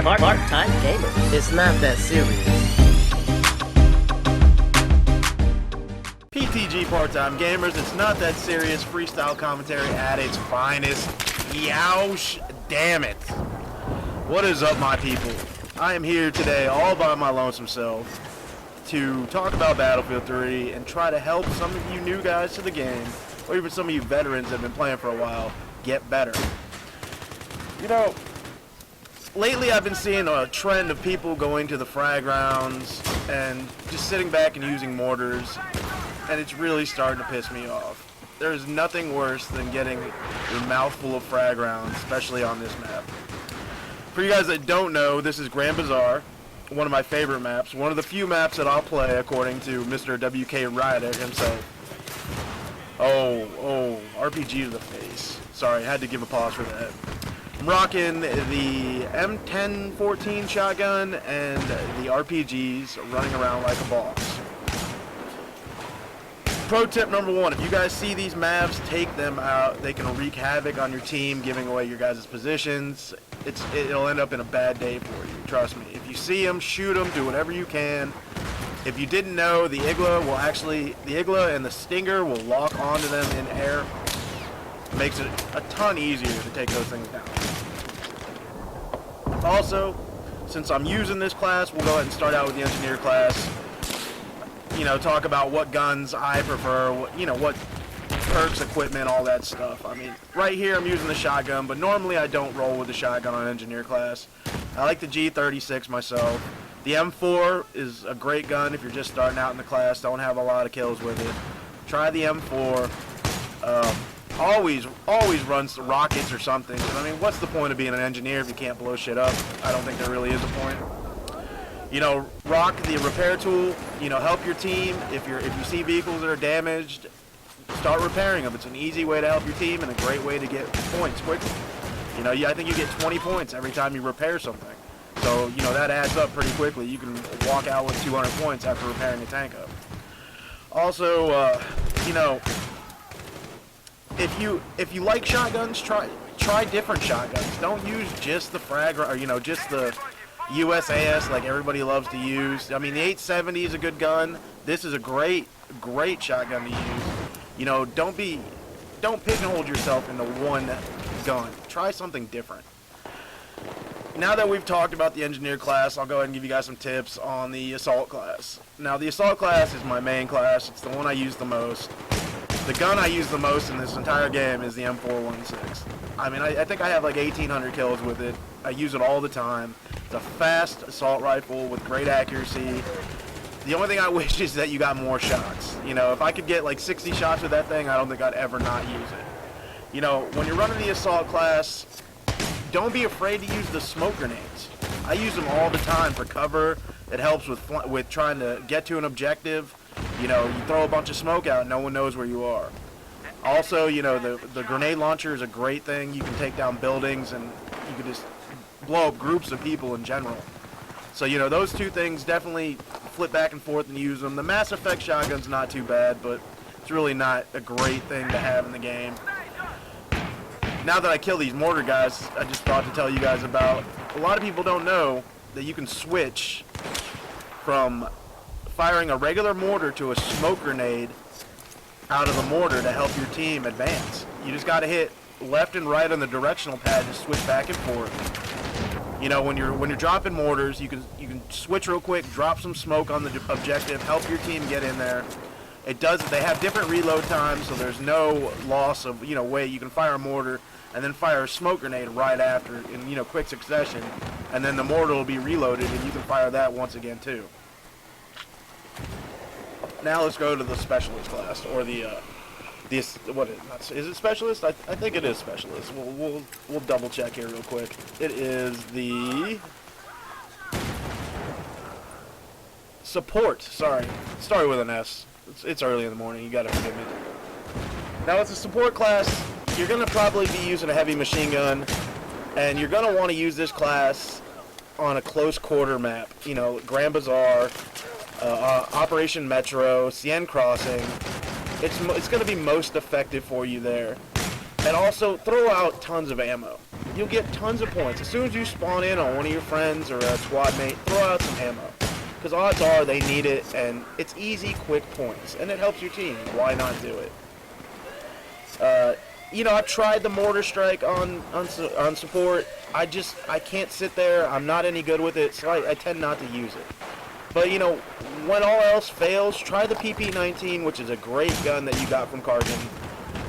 Part-time gamers. It's not that serious. PTG part-time gamers, it's not that serious. Freestyle commentary at its finest. Yeousch, damn it. What is up, my people? I am here today all by my lonesome self to talk about Battlefield 3 and try to help some of you new guys to the game, or even some of you veterans that have been playing for a while, get better. You know, lately I've been seeing a trend of people going to the frag rounds and just sitting back and using mortars, and it's really starting to piss me off. There is nothing worse than getting your mouth full of frag rounds, especially on this map. For you guys that don't know, this is Grand Bazaar, one of my favorite maps, one of the few maps that I'll play according to Mr. WK Ryder himself. Oh, RPG to the face. Sorry, I had to give a pause for that. I'm rocking the M1014 shotgun and the RPGs running around like a boss. Pro tip number one, if you guys see these maps, take them out. They can wreak havoc on your team, giving away your guys' positions. It'll end up in a bad day for you, trust me. If you see them, shoot them, do whatever you can. If you didn't know, the Igla and the Stinger will lock onto them in air. It makes it a ton easier to take those things down. Also, since I'm using this class, we'll go ahead and start out with the engineer class. You know, talk about what guns I prefer, what perks, equipment, all that stuff. I mean, right here I'm using the shotgun, but normally I don't roll with the shotgun on engineer class. I like the G36 myself. The M4 is a great gun if you're just starting out in the class, don't have a lot of kills with it. Try the M4. Always runs the rockets or something. I mean, what's the point of being an engineer if you can't blow shit up? I don't think there really is a point. You know, rock the repair tool. You know, help your team. If you see vehicles that are damaged, start repairing them. It's an easy way to help your team and a great way to get points quickly. You know, I think you get 20 points every time you repair something. So, you know, that adds up pretty quickly. You can walk out with 200 points after repairing a tank up. Also, you know, if you like shotguns, try different shotguns. Don't use just the frag, or just the USAS like everybody loves to use. I mean, the 870 is a good gun. This is a great shotgun to use. You know, don't pigeonhole yourself into one gun. Try something different. Now that we've talked about the engineer class, I'll go ahead and give you guys some tips on the assault class. Now, the assault class is my main class. It's the one I use the most. The gun I use the most in this entire game is the M416. I mean, I think I have like 1,800 kills with it. I use it all the time. It's a fast assault rifle with great accuracy. The only thing I wish is that you got more shots. You know, if I could get like 60 shots with that thing, I don't think I'd ever not use it. You know, when you're running the assault class, don't be afraid to use the smoke grenades. I use them all the time for cover. It helps with trying to get to an objective. You know, you throw a bunch of smoke out, no one knows where you are. Also, you know, the grenade launcher is a great thing. You can take down buildings and you can just blow up groups of people in general. So, you know, those two things, definitely flip back and forth and use them. The Mass Effect shotgun's not too bad, but it's really not a great thing to have in the game. Now that I kill these mortar guys, I just thought to tell you guys about, a lot of people don't know that you can switch from firing a regular mortar to a smoke grenade out of the mortar to help your team advance. You just got to hit left and right on the directional pad to switch back and forth. You know, when you're dropping mortars, you can switch real quick, drop some smoke on the objective, help your team get in there. They have different reload times, so there's no loss of, weight. You can fire a mortar and then fire a smoke grenade right after in, quick succession, and then the mortar will be reloaded and you can fire that once again too. Now let's go to the specialist class, or is it specialist? I think it is specialist. We'll double check here real quick. It is the support. Sorry, started with an S. It's early in the morning. You gotta forgive me. Now it's a support class. You're gonna probably be using a heavy machine gun, and you're gonna want to use this class on a close quarter map. You know, Grand Bazaar, Operation Metro, Cien Crossing. It's going to be most effective for you there. And also, throw out tons of ammo. You'll get tons of points. As soon as you spawn in on one of your friends or a squad mate, throw out some ammo. Because odds are they need it, and it's easy, quick points. And it helps your team. Why not do it? You know, I've tried the mortar strike on support. I can't sit there. I'm not any good with it, so I tend not to use it. But, you know, when all else fails, try the PP-19, which is a great gun that you got from Carson,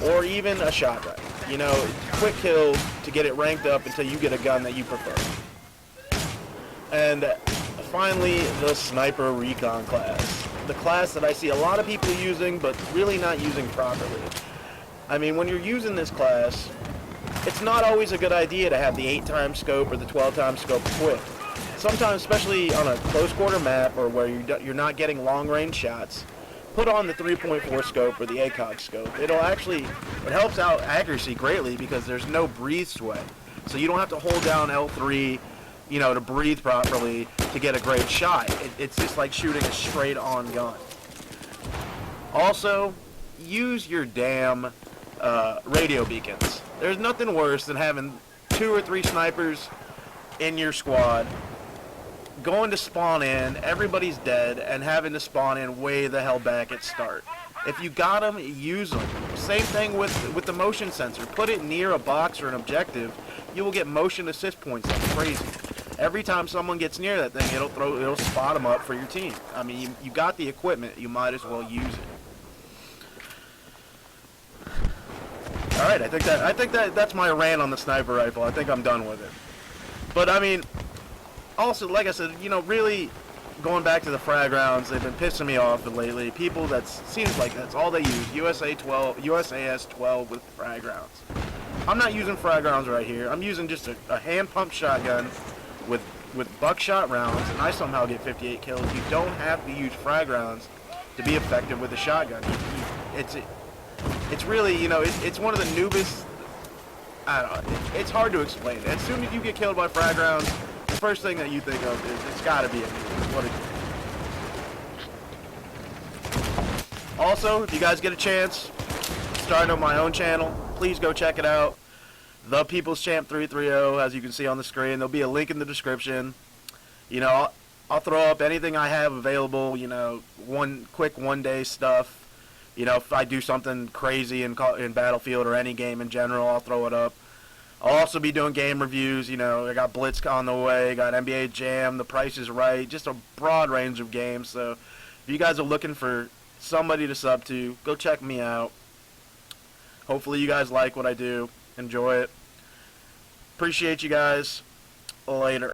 or even a shotgun. You know, quick kills to get it ranked up until you get a gun that you prefer. And finally, the Sniper Recon class. The class that I see a lot of people using, but really not using properly. I mean, when you're using this class, it's not always a good idea to have the 8x scope or the 12x scope equipped. Sometimes, especially on a close quarter map or where you're not getting long range shots, put on the 3.4 scope or the ACOG scope. It helps out accuracy greatly because there's no breathe sweat. So you don't have to hold down L3, you know, to breathe properly to get a great shot. It's just like shooting a straight on gun. Also, use your damn radio beacons. There's nothing worse than having 2 or 3 snipers in your squad, going to spawn in, everybody's dead, and having to spawn in way the hell back at start. If you got them, use them. Same thing with the motion sensor. Put it near a box or an objective. You will get motion assist points like crazy. Every time someone gets near that thing, it'll spot them up for your team. I mean, you got the equipment, you might as well use it. All right, I think that's my rant on the sniper rifle. I think I'm done with it. But I mean, also, like I said, you know, really going back to the frag rounds, they've been pissing me off lately. People seems like that's all they use. USAS 12 with frag rounds. I'm not using frag rounds right here. I'm using just a hand pump shotgun with buckshot rounds, and I somehow get 58 kills. You don't have to use frag rounds to be effective with a shotgun. It's really, you know, it's one of the Noobs. I don't know. It's hard to explain. As soon as you get killed by frag rounds, the first thing that you think of is it's got to be a noob. What a... Also, if you guys get a chance, starting on my own channel, please go check it out. ThePeoplesChamp 330, as you can see on the screen. There'll be a link in the description. You know, I'll throw up anything I have available. You know, quick one-day stuff. You know, if I do something crazy in Battlefield or any game in general, I'll throw it up. I'll also be doing game reviews. You know, I got Blitz on the way, got NBA Jam, The Price is Right, just a broad range of games. So if you guys are looking for somebody to sub to, go check me out. Hopefully you guys like what I do. Enjoy it. Appreciate you guys. Later.